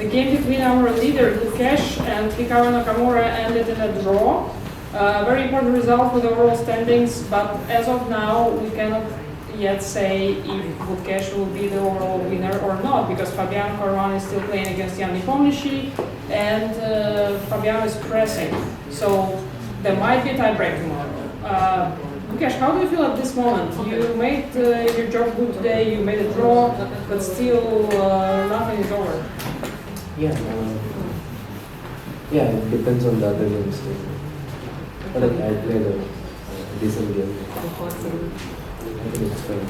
game between our leader Gukesh and Hikaru Nakamura ended in a draw. Very important result for the overall standings, but as of now we cannot yet say if Gukesh will be the overall winner or not, because Caruana is still playing against Nepo and Fabiano is pressing. So there might be a tiebreak tomorrow. Gukesh, how do you feel at this moment? You made your job good today, you made a draw, but still nothing is over. Yeah, it depends on the other games. But I played a decent game. I think it's fine.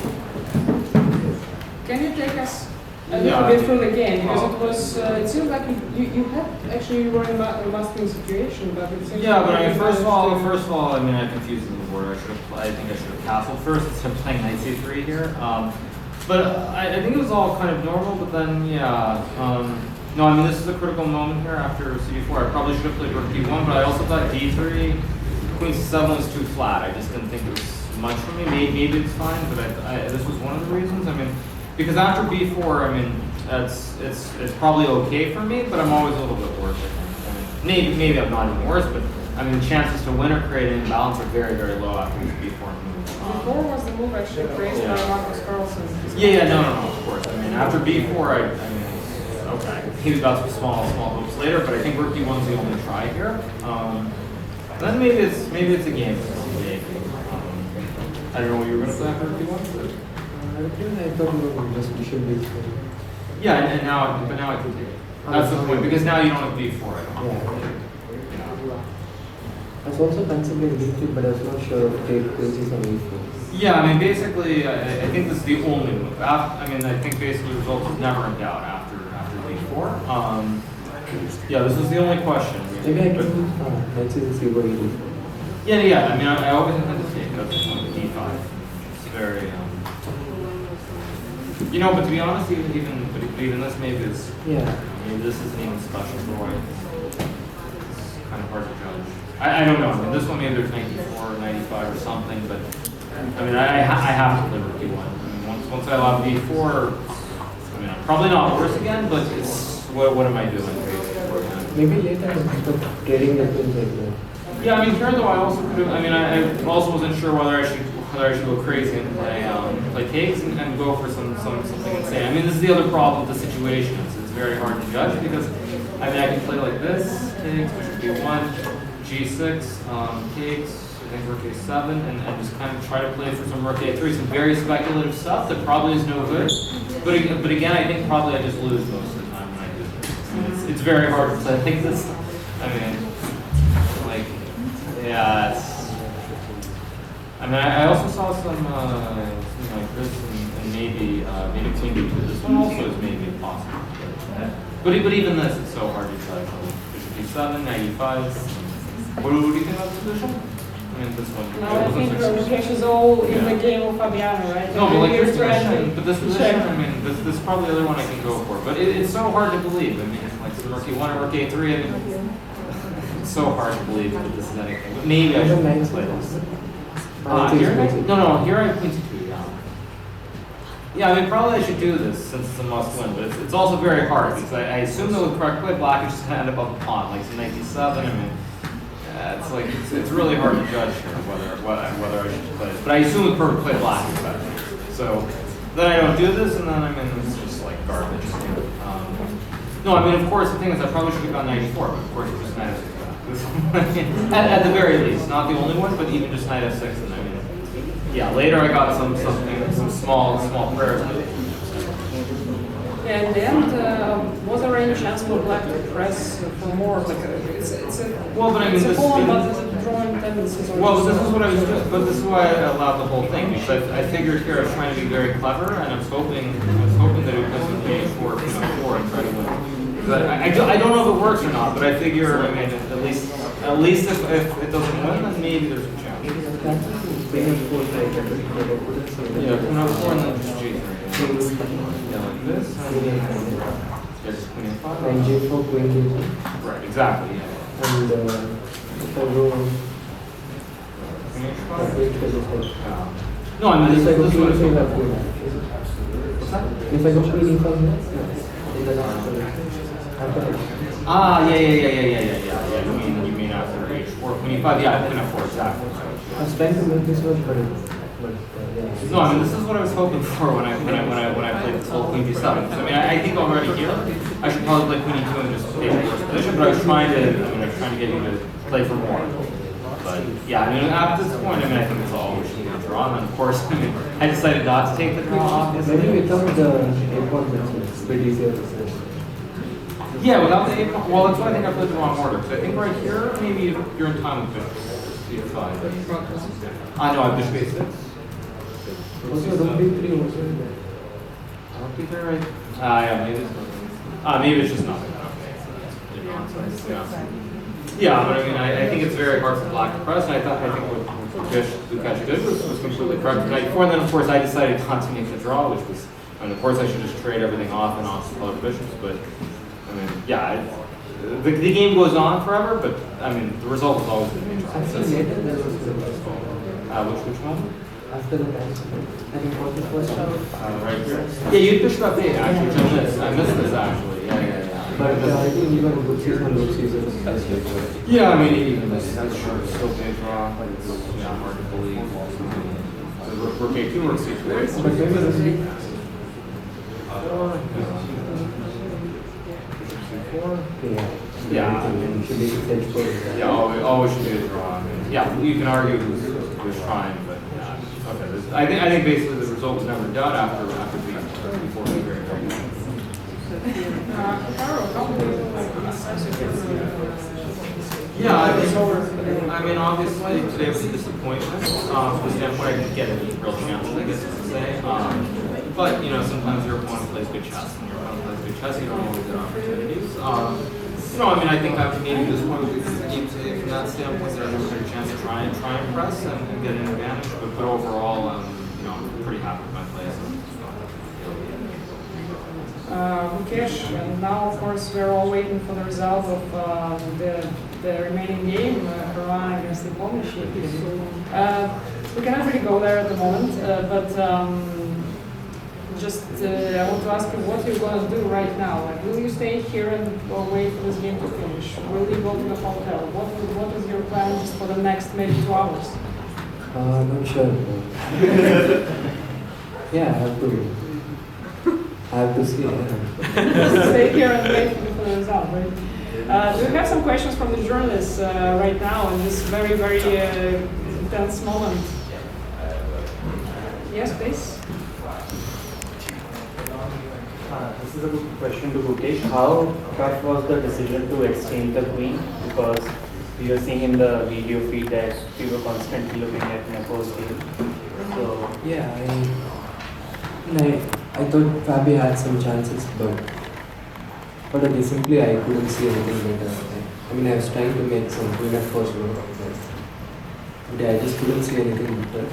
Can you take us a little bit through the game? Because it seems like you had actually you were in a must-win situation, but it seems but I mean, first of all, I mean, I confused the board. I think I should have castled first instead of playing knight c3 here. But I think it was all kind of normal. But then, no, I mean, this is a critical moment here after c4. I probably should have played rook d1, but I also thought d3, queen c7 was too flat. I just didn't think it was much for me. Maybe it's fine, but this was one of the reasons. I mean, because after b4, I mean, it's probably okay for me, but I'm always a little bit worse. I mean, maybe I'm not even worse, but I mean, the chances to win or create an imbalance are very, very low after this b4 move. B4 was the move actually praised by Marcus Carlson. No, of course. I mean, after b4, I mean, okay, he got some small moves later, but I think rook d1 is the only try here. Then maybe it's a game. I don't know what you were going to play after rook d1. I thought we should be. Yeah, and now I can take it. That's the point, because now you don't have b4. I was also considering b3, but I was not sure if take queen on e4. Yeah, I mean, basically, I think this is the only move. I mean, I think basically the result is never in doubt after b4. This is the only question. Maybe I can let's see what you do. Yeah. I mean, I always intend to take up d5. It's very, but to be honest, even this maybe is. Maybe this isn't even special for It's kind of hard to judge. I don't know. I mean, this one maybe there's 94 or 95 or something, but I mean, I have to play rook d1. I mean, once I allow b4, I mean, I'm probably not worse again, but it's what am I doing? Maybe later instead of trading the queens like that. Yeah, I mean, here though I also could have. I mean, I also wasn't sure whether I should go crazy and play takes and go for something insane. I mean, this is the other problem with the situation. It's very hard to judge because I mean I can play like this, takes, bishop b1, g6, takes. I think rook a7, and just kind of try to play for some rook a3, some very speculative stuff that probably is no good. But again, I think probably I just lose most of the time when I do this. I mean, it's very hard to play. I think this. I mean, like, yeah. I mean, I also saw some like this, and maybe queen b2. This one also is maybe possible. But even this, it's so hard to judge. Bishop b7, knight e5. What do you think about this position? I mean, this one. No, I think Gukesh is all in the game of Fabiano, right? No, but like this position, I mean, this is probably the other one I can go for. But it's so hard to believe. I mean, like some rook e1 or rook a3, I mean, it's so hard to believe that this is anything. But maybe I should play this. Here? No, here I have queen c2, yeah, I mean, probably I should do this since it's a must-win, but it's also very hard because I assume that with correct play, black is just going to end up on the pawn, like some knight d7. I mean, it's like it's really hard to judge here whether I should play this. But I assume with perfect play, black is better. So then I don't do this, and then I mean it's just like garbage. No, I mean of course the thing is I probably should have gone 94, but of course it's just knight f6. At the very least, not the only one, but even just knight f6, and I mean. Yeah, later I got some small prayers. Yeah, in the end, was there any chance for black to press for more? Like it's a well, but I mean, it's this a pawn, but there's a drawing tendencies. Well, this is what I was doing, but this is why I allowed the whole thing because I figured here I was trying to be very clever, and I was hoping that it was going to be 4 and try to win. But I don't know if it works or not, but I figure I mean at least if it doesn't win, then maybe there's a chance. Yeah, come out 4 and then just g3. Yeah, like this. Just queen f5. And g4, queen g2. Right, exactly. Yeah. And if I go no, I mean if I go this one is queen What's that? if I go queen e5, it doesn't. Yeah. You mean after H4, Queen E5? Yeah, Queen F4, exactly. I was trying to make this one, but yeah. No, I mean this is what I was hoping for when I played this whole Queen D7. So, I mean, I think already here I should probably play Queen E2 and just stay in the first position. But I was trying to get you to play for more. But yeah, I mean at this point, I mean I think it's all we should get a draw. And of course, I mean I decided not to take the draw. Obviously. Maybe without the Nepo, it's a bit easier to say. Yeah, without the well, that's why I think I played the wrong order. Because I think right here, maybe you're in time with Bishop. C5. I know, I have Bishop A6. Also, don't be 3 also. I'll be there, right? Yeah, maybe it's just nothing. Yeah, but I mean, I think it's very hard for black to press, and I think what Gukesh did was completely correct the night before, and then of course I decided not to make the draw, which was, I mean, of course I should just trade everything off and off the other bishops, but I mean, yeah, the game goes on forever, but I mean, the result was always going to be interesting. Actually, later there was the Which one? after the dance, I think for the first round. Right here. Yeah, you Bishop F8 actually, which I missed this actually. Yeah. But I think even good season, low season, that's like. Yeah, I mean, even this is sure still big draw. It's hard to believe. Rook A2, Rook C2. But maybe this week. Yeah. Should be edge for it. Yeah, always should be a draw. I mean, yeah, you can argue who's trying, but yeah. Okay, I think basically the result was never done after before we very good. Yeah, I mean, obviously today was a disappointment. From the standpoint, I didn't get any real chances, I guess you could say. But you know, sometimes your opponent plays good chess, and your opponent plays good chess, you don't always get opportunities. I mean, I think after maybe this one, we can from that standpoint, there's a better chance to try and press and get an advantage. But overall, you know, I'm pretty happy with my plays. Gukesh, and now of course we're all waiting for the result of the remaining game, Caruana against Nepo. We cannot really go there at the moment, but I want to ask you what you're going to do right now. Like, will you stay here and wait for this game to finish? Will you go to the hotel? What is your plan just for the next maybe 2 hours? Not sure. Yeah, I have to see. Stay here and wait for the result, right? Do you have some questions from the journalists right now in this very, very intense moment? Yes, please. This is a good question to Gukesh. How tough was the decision to exchange the queen? Because we were seeing in the video feed that we were constantly looking at Nepo's game. So Yeah, I thought Fabi had some chances, but simply I couldn't see anything better. I mean, I was trying to make some queen at first work, but I just couldn't see anything better.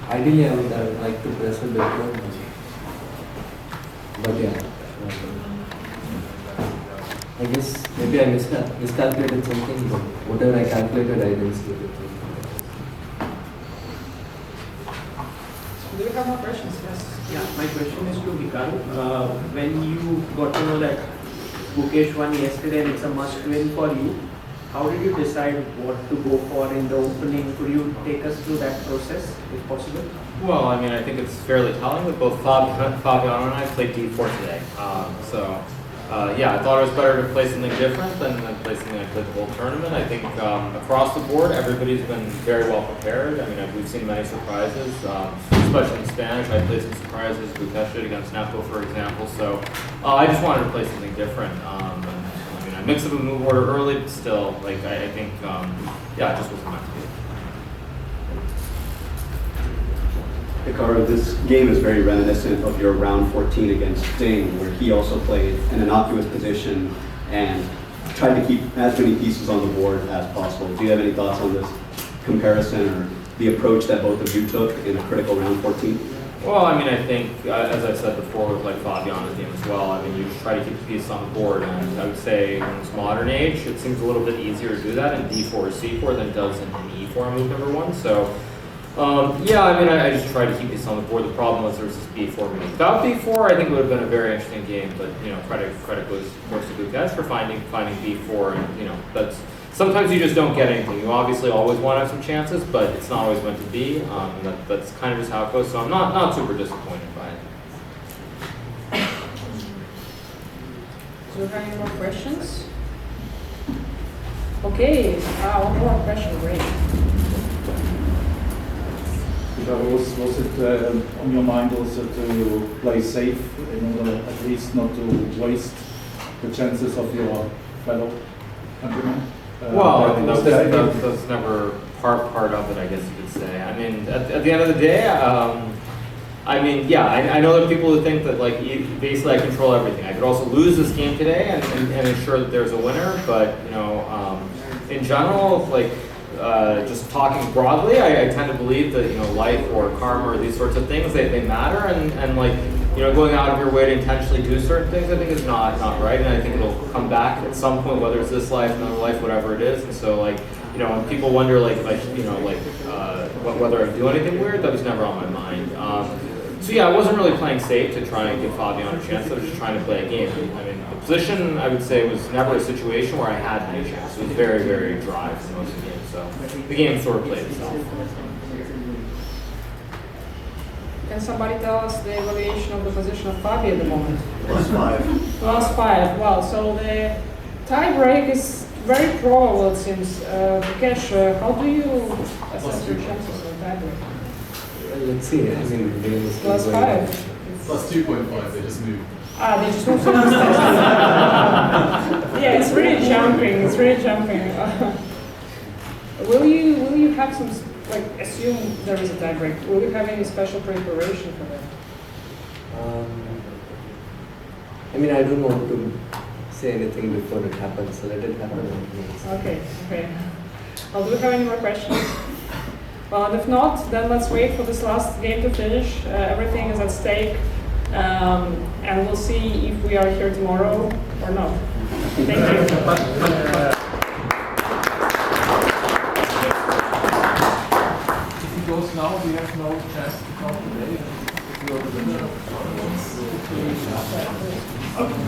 Ideally, I would have liked to press a bit more, but yeah. I guess maybe I miscalculated something, but whatever I calculated, I didn't see it. Do you have more questions? Yes. Yeah, my question is to Hikaru. When you got to know that Gukesh won yesterday and it's a must win for you, how did you decide what to go for in the opening? Could you take us through that process, if possible? Well, I mean, I think it's fairly telling that both Fabiano and I played D4 today. Yeah, I thought it was better to play something different than play something I played the whole tournament. I think across the board, everybody's been very well prepared. I mean, we've seen many surprises, especially in Spanish. I played some surprises. Gukesh did against Nepo, for example. So I just wanted to play something different. I mean, I mixed up a move order early, but still, like I think, yeah, it just wasn't meant to be. Hikaru, this game is very reminiscent of your round 14 against Ding, where he also played an innocuous position and tried to keep as many pieces on the board as possible. Do you have any thoughts on this comparison or the approach that both of you took in a critical round 14? Well, I mean, I think, as I said before with like Fabiano's game as well, I mean, you just try to keep the pieces on the board, and I would say in this modern age, it seems a little bit easier to do that in D4 or C4 than it does in E4 move number 1. So, Yeah, I mean, I just tried to keep this on the board. The problem was there was this B4 move. Without B4, I think it would have been a very interesting game. But credit goes of course to Gukesh for finding B4, and that's sometimes you just don't get anything. You obviously always want to have some chances, but it's not always meant to be. That's kind of just how it goes. So I'm not super disappointed by it. Do you have any more questions? Okay, one more question, great. Was it on your mind also to play safe in order at least not to waste the chances of your fellow countrymen? Well, I mean, that's never part of it, I guess you could say. I mean, at the end of the day, I mean, yeah, I know there are people who think that basically I control everything. I could also lose this game today and ensure that there's a winner, but in general, just talking broadly, I tend to believe that life or karma or these sorts of things they matter, and going out of your way to intentionally do certain things I think is not right, and I think it'll come back at some point, whether it's this life, another life, whatever it is. And so when people wonder whether I do anything weird, that was never on my mind. So yeah, I wasn't really playing safe to try and give Fabian a chance. I was just trying to play a game. I mean, the position, I would say, was never a situation where I had any chance. It was very, very dry for most of the game. So the game sort of played itself. Can somebody tell us the evaluation of the position of Fabi at the moment? +5. +5. Well, so the tie break is very probable, it seems. Gukesh, how do you assess your chances of tie break? Well, let's see. I mean, the game is still +5. going on. +2.5, they just moved. They just moved to the next stage. Yeah, it's really jumping. It's really jumping. Will you have some, assume there is a tie break, will you have any special preparation for that? I mean, I don't want to say anything before it happens, so let it happen. Okay. Well, do we have any more questions? Well, and if not, then let's wait for this last game to finish. Everything is at stake, and we'll see if we are here tomorrow or not. Thank you. If he goes now, we have no chance to come today. If you are the winner. Okay.